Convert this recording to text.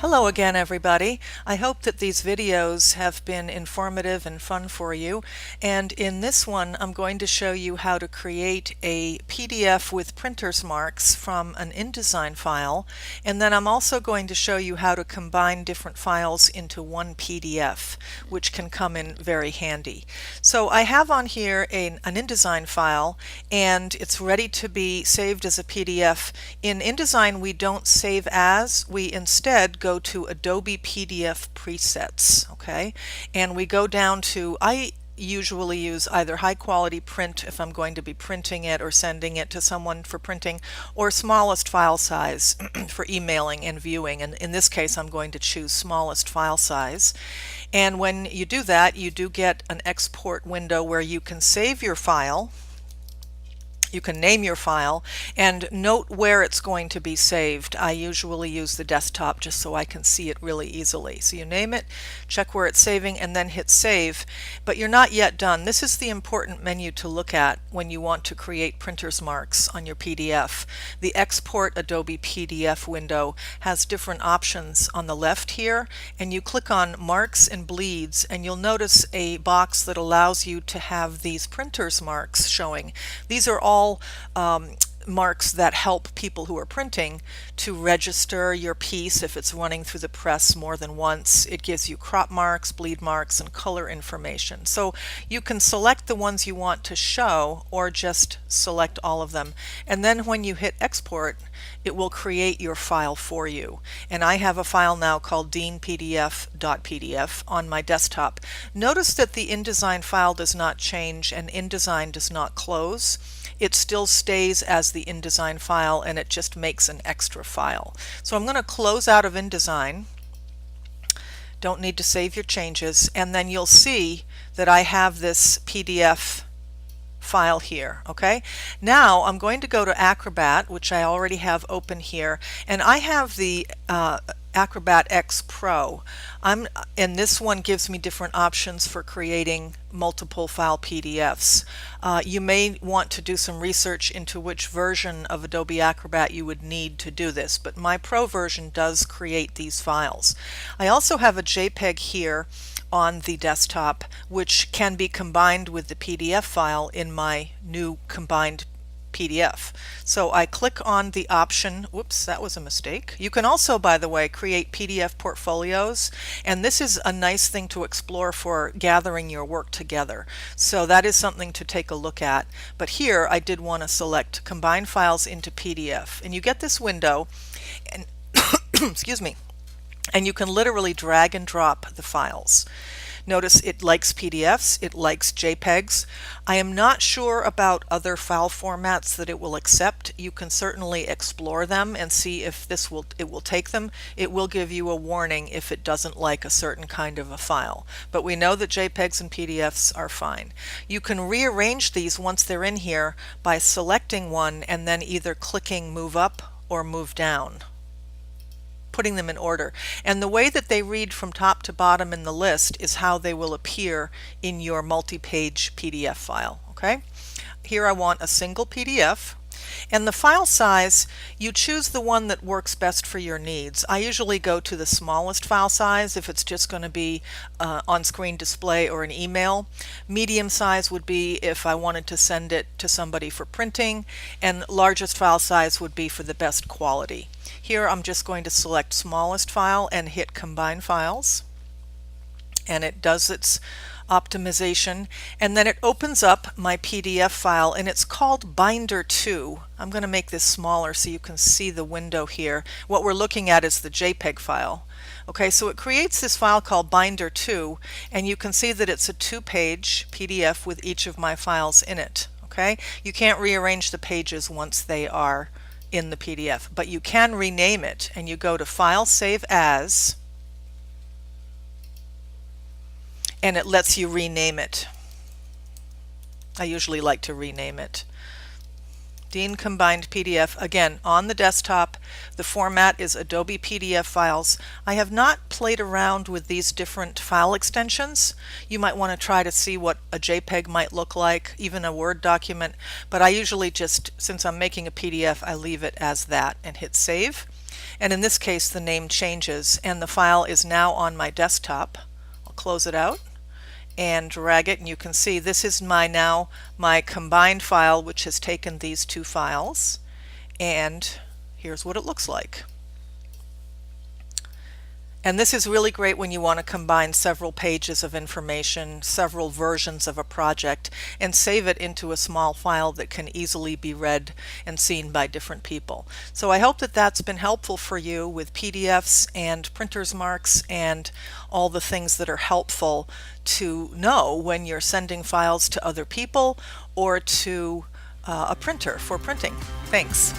Hello again, everybody. I hope that these videos have been informative and fun for you. And in this one, I'm going to show you how to create a PDF with printer's marks from an InDesign file. And then I'm also going to show you how to combine different files into one PDF, which can come in very handy. So I have on here an InDesign file, and it's ready to be saved as a PDF. In InDesign, we don't save as, we instead go to Adobe PDF presets, okay? And we go down to, I usually use either high quality print if I'm going to be printing it or sending it to someone for printing, or smallest file size for emailing and viewing. And in this case, I'm going to choose smallest file size. And when you do that, you do get an export window where you can save your file. You can name your file and note where it's going to be saved. I usually use the desktop just so I can see it really easily. So you name it, check where it's saving, and then hit save. But you're not yet done. This is the important menu to look at when you want to create printer's marks on your PDF. The Export Adobe PDF window has different options on the left here, and you click on Marks and Bleeds, and you'll notice a box that allows you to have these printer's marks showing. These are all marks that help people who are printing to register your piece if it's running through the press more than once. It gives you crop marks, bleed marks, and color information. So you can select the ones you want to show or just select all of them. And then when you hit export, it will create your file for you. And I have a file now called deanpdf.pdf on my desktop. Notice that the InDesign file does not change and InDesign does not close. It still stays as the InDesign file, and it just makes an extra file. So I'm going to close out of InDesign. Don't need to save your changes, and then you'll see that I have this PDF file here. Okay, now I'm going to go to Acrobat, which I already have open here, and I have the Acrobat X Pro. And this one gives me different options for creating multiple file PDFs. You may want to do some research into which version of Adobe Acrobat you would need to do this, but my Pro version does create these files. I also have a JPEG here on the desktop, which can be combined with the PDF file in my new combined PDF. So I click on the option, whoops, that was a mistake. You can also, by the way, create PDF portfolios, and this is a nice thing to explore for gathering your work together. So that is something to take a look at. But here I did want to select Combine Files into PDF, and you get this window, and excuse me, and you can literally drag and drop the files. Notice it likes PDFs, it likes JPEGs. I am not sure about other file formats that it will accept. You can certainly explore them and see if it will take them. It will give you a warning if it doesn't like a certain kind of a file. But we know that JPEGs and PDFs are fine. You can rearrange these once they're in here by selecting one and then either clicking Move Up or Move Down, putting them in order. And the way that they read from top to bottom in the list is how they will appear in your multi-page PDF file. Okay? Here I want a single PDF. And the file size, you choose the one that works best for your needs. I usually go to the smallest file size if it's just going to be on-screen display or an email. Medium size would be if I wanted to send it to somebody for printing, and largest file size would be for the best quality. Here I'm just going to select smallest file and hit Combine Files, and it does its optimization, and then it opens up my PDF file, and it's called Binder 2. I'm going to make this smaller so you can see the window here. What we're looking at is the JPEG file. Okay, so it creates this file called Binder 2, and you can see that it's a 2-page PDF with each of my files in it. Okay, you can't rearrange the pages once they are in the PDF, but you can rename it, and you go to File, Save As, and it lets you rename it. I usually like to rename it. Dean Combined PDF, again on the desktop. The format is Adobe PDF files. I have not played around with these different file extensions. You might want to try to see what a JPEG might look like, even a Word document, but I usually just, since I'm making a PDF, I leave it as that and hit save. And in this case, the name changes, and the file is now on my desktop. I'll close it out and drag it, and you can see this is my combined file, which has taken these two files, and here's what it looks like. And this is really great when you want to combine several pages of information, several versions of a project, and save it into a small file that can easily be read and seen by different people. So I hope that that's been helpful for you with PDFs and printer's marks and all the things that are helpful to know when you're sending files to other people or to a printer for printing. Thanks.